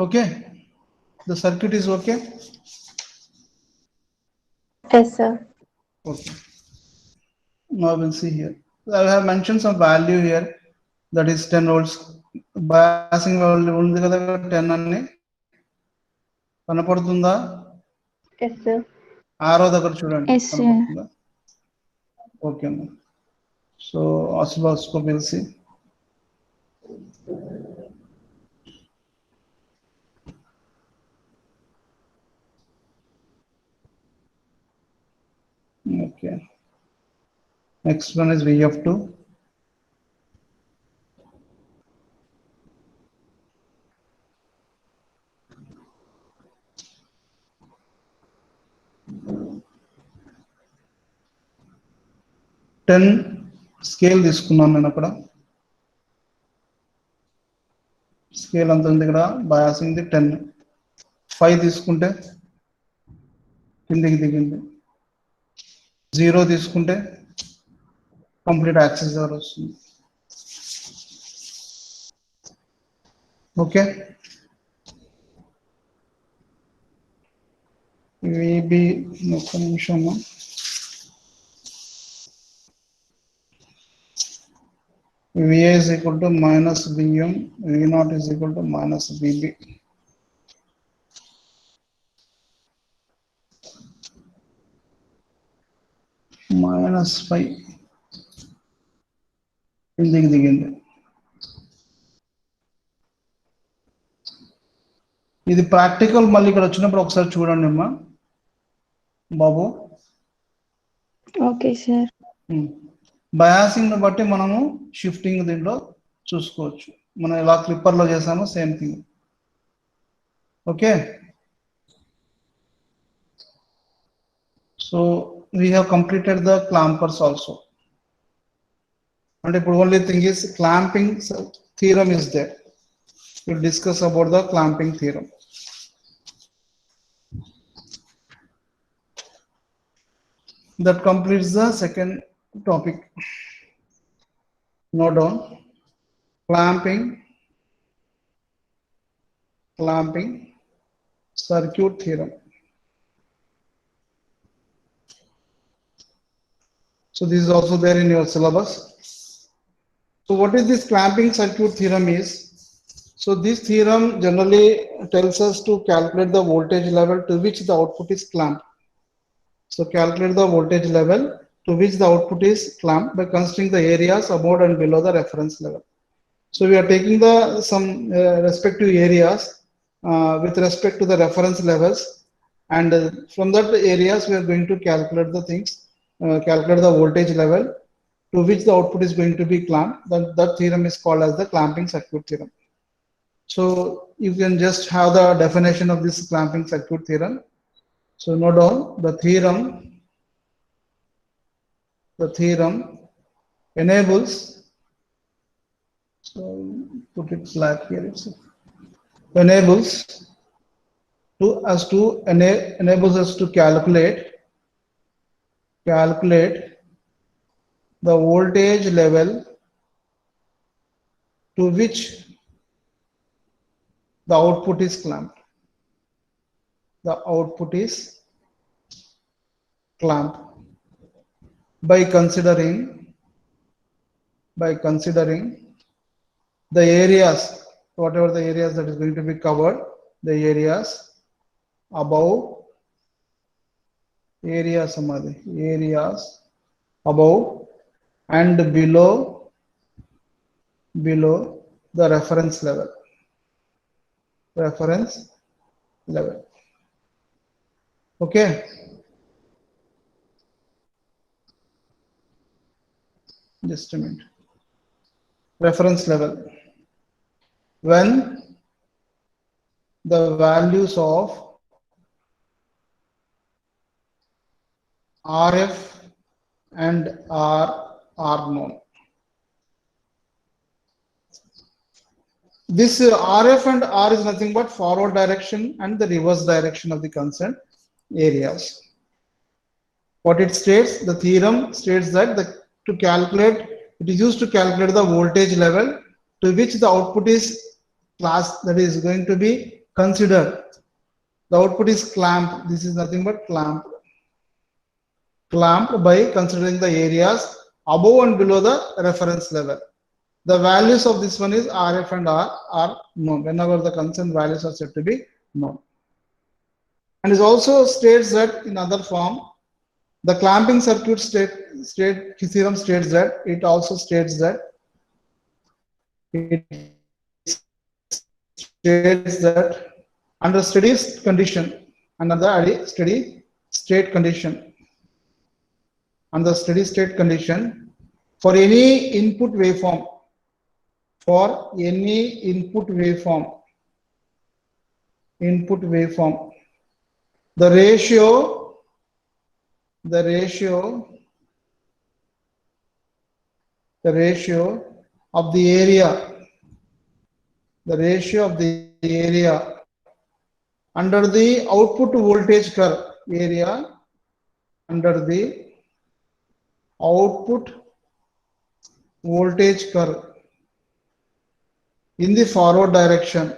Speaker 1: Okay, the circuit is okay.
Speaker 4: Yes, sir.
Speaker 1: Okay. Now we'll see here. I have mentioned some value here, that is 10 volts. Biasing value ఉంది కదా 10 అని కనపడుతుందా?
Speaker 4: Yes, sir.
Speaker 1: ఆరో దగ్గర చూడండి,
Speaker 2: Yes, sir.
Speaker 1: కనపడుతుందా? Okay అమ్మా. So oscilloscope we'll see. Okay. Next one is VF2. Scale తీసుకున్నాను నేను అక్కడ. స్కేల్ అంత ఉంది ఇక్కడ, బయాసింగ్ 10. 5 తీసుకుంటే కిందికి దిగింది. 0 తీసుకుంటే కంప్లీట్ యాక్సెస్ ద్వారా వస్తుంది. ఓకే, విబి ఒక్క నిమిషం. VA is equal to minus VM, V naught is equal to minus VB. Minus 5. దిగింది. ఇది ప్రాక్టికల్ మళ్ళీ ఇక్కడ వచ్చినప్పుడు ఒకసారి చూడండి అమ్మా బాబు.
Speaker 2: Okay sir.
Speaker 1: బయాసింగ్ బట్టి మనము షిఫ్టింగ్ దీంట్లో చూసుకోవచ్చు. మనం ఎలా క్లిప్పర్ లో చేసామో same thing. Okay, so we have completed the clampers also. అంటే ఇప్పుడు only thing is clamping theorem is there. We'll discuss about the clamping theorem. That completes the second topic. Note down clamping circuit theorem. So this is also there in your syllabus. So what is this clamping circuit theorem is? So this theorem generally tells us to calculate the voltage level to which the output is clamped. So calculate the voltage level to which the output is clamped by considering the areas above and below the reference level. So we are taking the some respective areas with respect to the reference levels, and from that areas we are going to calculate the things, calculate the voltage level to which the output is going to be clamped. That theorem is called as the clamping circuit theorem. So you can just have the definition of this clamping circuit theorem. So note down the theorem enables, so put it black here, enables us to calculate the voltage level to which the output is clamped. The output is clamp by considering the areas, whatever the areas that is going to be covered, the areas above, areas above and below the reference level. Okay. Just a minute. Reference level. When the values of RF and R are known. This RF and R is nothing but forward direction and the reverse direction of the concerned areas. What it states, the theorem states that it is used to calculate the voltage level to which the output is that is going to be considered. The output is clamped. This is nothing but clamped by considering the areas above and below the reference level. The values of this one is RF and R are known whenever the concerned values are said to be known. And it also states that in other form, the clamping circuit theorem states that it also states that under steady condition, for any input waveform, the ratio of the area under the output voltage curve in the forward direction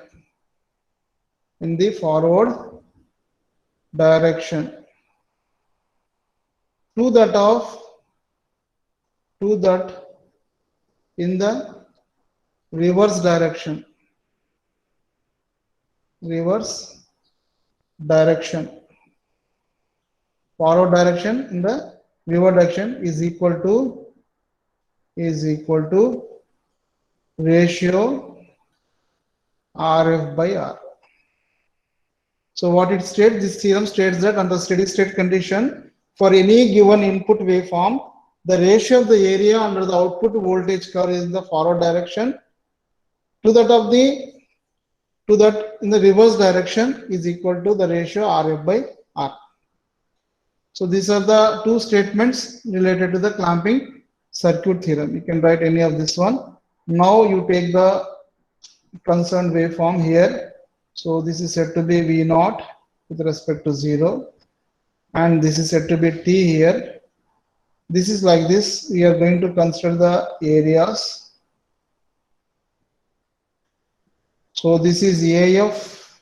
Speaker 1: to that in the reverse direction. Forward direction in the reverse direction is equal to ratio RF by R. So what it states, this theorem states that under steady state condition, for any given input waveform, the ratio of the area under the output voltage curve is in the forward direction to that in the reverse direction is equal to the ratio RF by R. So these are the two statements related to the clamping circuit theorem. You can write any of this one. Now you take the concerned waveform here. So this is said to be V0 with respect to 0, and this is said to be T here. This is like this. We are going to consider the areas. So this is AF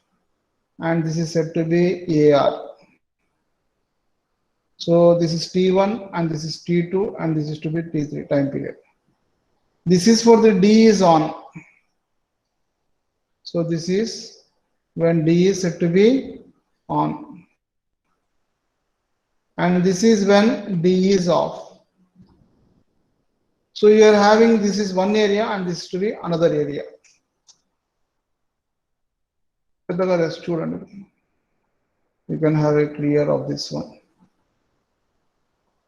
Speaker 1: and this is said to be AR. So this is T1 and this is T2 and this is to be T3 time period. This is for the D is on. So this is when D is said to be on. And this is when D is off. So you are having this is one area and this to be another area. You can have a clear of this one.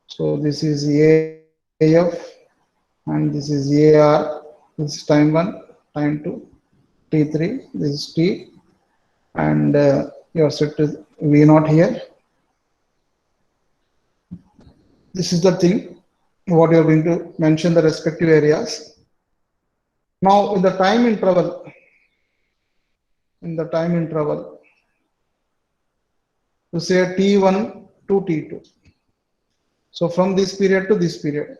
Speaker 1: So this is AF and this is AR. This is time 1, time 2, T3. This is T, and you are set to V0 here. This is the thing what you are going to mention the respective areas. Now in the time interval, to say T1 to T2. So from this period to this period,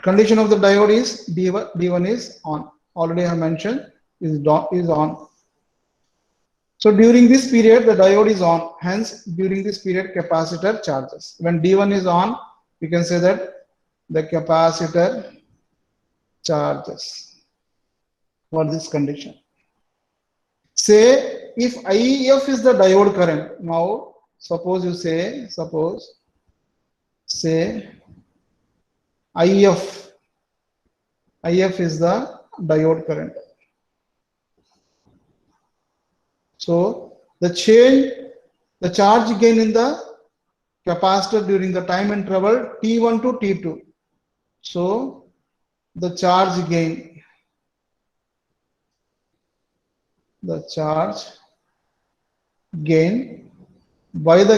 Speaker 1: condition of the diode is D1 is on. Already I have mentioned is on. So during this period, the diode is on. Hence, during this period, capacitor charges. When D1 is on, we can say that the capacitor charges for this condition. Say if IF is the diode current. Now, suppose you say, IF is the diode current. So the charge gain in the capacitor during the time interval T1 to T2. So the charge gain by the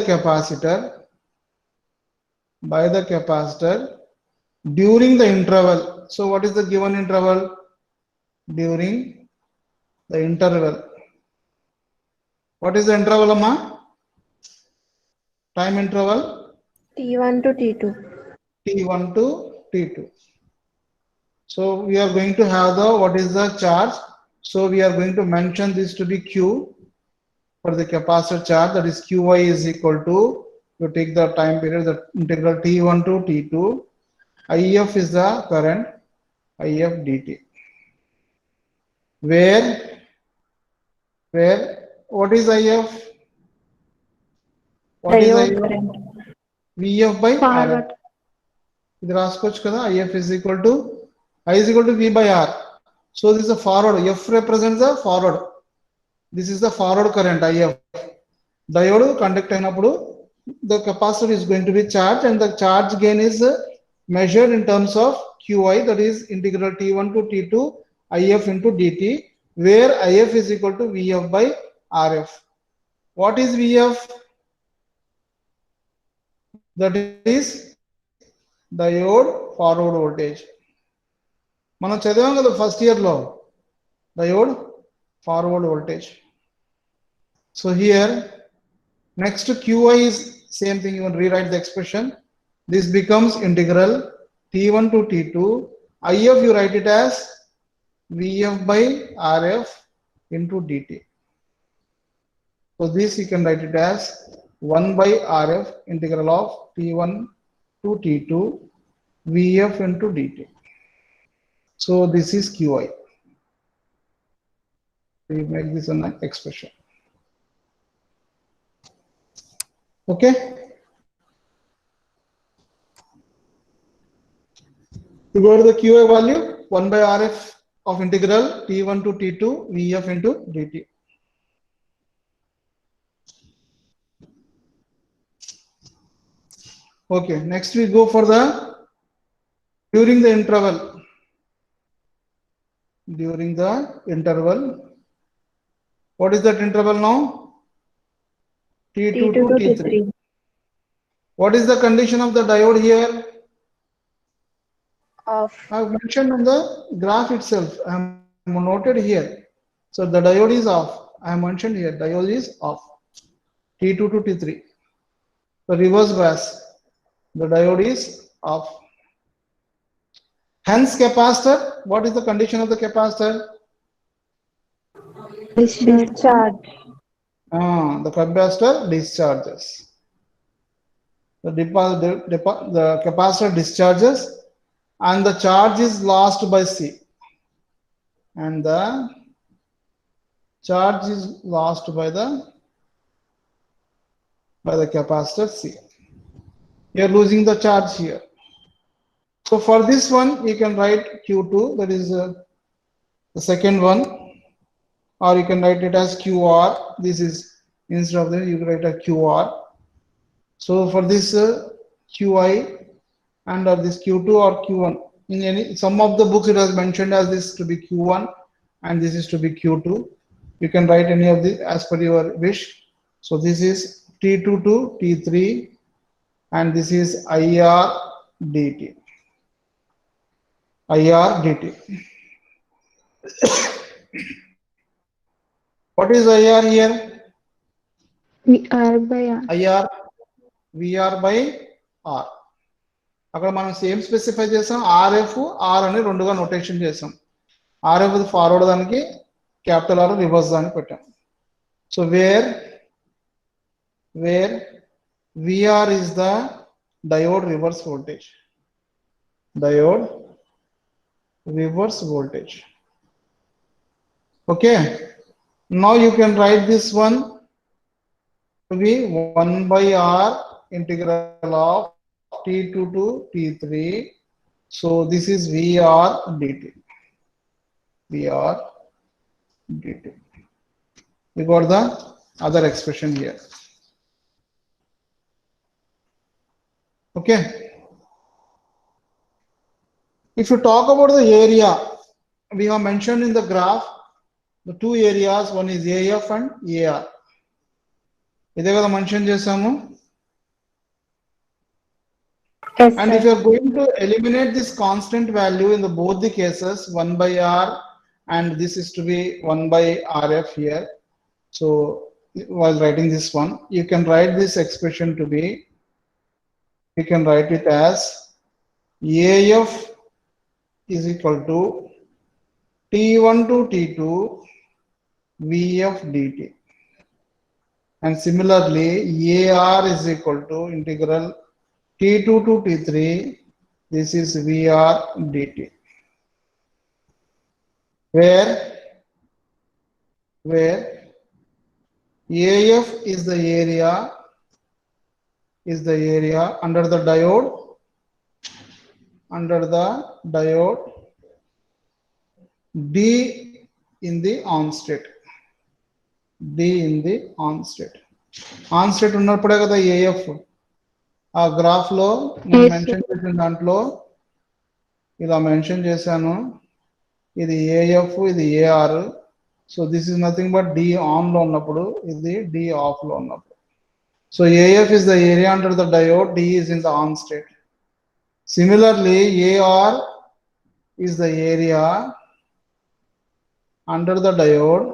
Speaker 1: capacitor during the interval. So what is the given interval? During the interval. What is the interval, Amma? Time interval?
Speaker 4: T1 to T2.
Speaker 1: T1 to T2. So we are going to have what is the charge? So we are going to mention this to be Q for the capacitor charge, that is Qy is equal to, you take the time period, the integral T1 to T2, IF is the current, IF dt. Where what is IF? What is
Speaker 4: Diode
Speaker 1: IF?
Speaker 4: current.
Speaker 1: VF by RF.
Speaker 4: Forward.
Speaker 1: IF is equal to I is equal to V by R. So this is a forward. F represents the forward. This is the forward current IF. Diode conduct అయినప్పుడు the capacitor is going to be charged, and the charge gain is measured in terms of Qi, that is integral T1 to T2 IF into dt, where IF is equal to VF by RF. What is VF? That is diode forward voltage. మనం చదివాం కదా first year లో diode forward voltage. So here next Qi is same thing, you can rewrite the expression. This becomes integral T1 to T2 IF, you write it as VF by RF into dt. So this you can write it as 1 by RF integral of T1 to T2 VF into dt. So this is Qi. We make this an expression. Okay. You go to the Qi value 1 by RF of integral T1 to T2 VF into dt. Okay, next we go for the during the interval. What is that interval now? T2 to T3. What is the condition of the diode here?
Speaker 4: Off.
Speaker 1: I have mentioned on the graph itself. I have noted here. So the diode is off. I have mentioned here, diode is off. T2 to T3. The reverse bias. The diode is off. Hence capacitor. What is the condition of the capacitor?
Speaker 4: Discharge.
Speaker 1: The capacitor discharges. The capacitor discharges and the charge is lost by C. And the charge is lost by the capacitor C. You are losing the charge here. So for this one, you can write Q2, that is the second one, or you can write it as QR. This is, instead of that, you can write a QR. So for this Qi and this Q2 or Q1, in some of the books it has mentioned as this to be Q1 and this is to be Q2. You can write any of this as per your wish. So this is T2 to T3 and this is IR dt. What is IR here?
Speaker 2: VR by R.
Speaker 1: IR VR by R. అక్కడ మనం same specify చేసాం, RF R అని రెండుగా notation చేసాం. RF forward దానికి, capital R reverse దానికి పెట్టాం. So where VR is the diode reverse voltage. Diode reverse voltage. Okay. Now you can write this one to be 1 by R integral of T2 to T3. So this is VR dt. VR dt. We got the other expression here. Okay. If you talk about the area, we have mentioned in the graph the two areas, one is AF and AR. ఇదే కదా mention చేసాము.
Speaker 4: Yes,
Speaker 1: And
Speaker 4: sir.
Speaker 1: if you are going to eliminate this constant value in the both the cases, 1 by R and this is to be 1 by RF here. So while writing this one, you can write this expression to be, you can write it as AF is equal to T1 to T2 VF dt. And similarly, AR is equal to integral T2 to T3, this is VR dt. Where AF is the area under the diode, D in the on state. D in the on state. On state ఉన్నప్పుడే కదా AF. ఆ graph లో నేను
Speaker 2: Yes,
Speaker 1: mention చేసిన దాంట్లో ఇలా mention చేశాను. ఇది AF, ఇది AR. So this is nothing but D on లో ఉన్నప్పుడు, ఇది D ఆఫ్ లో ఉన్నప్పుడు. So AF is the area under the diode, D is in the on state. Similarly, AR is the area under the diode,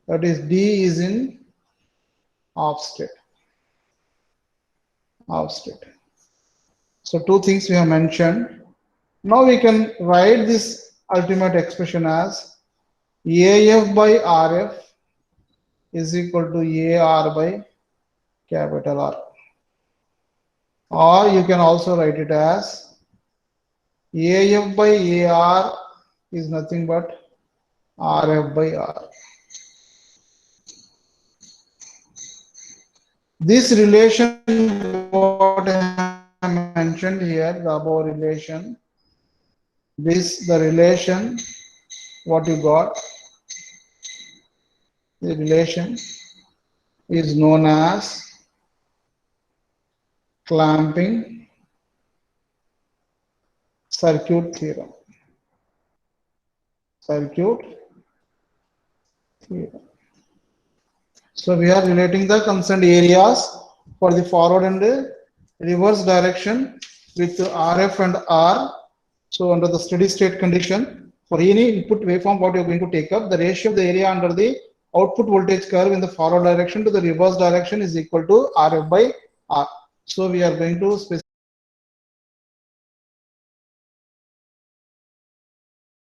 Speaker 1: that is D is in off state. So two things we have mentioned. Now we can write this ultimate expression as AF by RF is equal to AR by capital R. Or you can also write it as AF by AR is nothing but RF by R. This relation, what I have mentioned here, the above relation, the relation, what you got, the relation is known as clamping circuit theorem. So we are relating the concerned areas for the forward and reverse direction with RF and R. So under the steady state condition, for any input waveform what you are going to take up, the ratio of the area under the output voltage curve in the forward direction to the reverse direction is equal to RF by R. So we are going to specify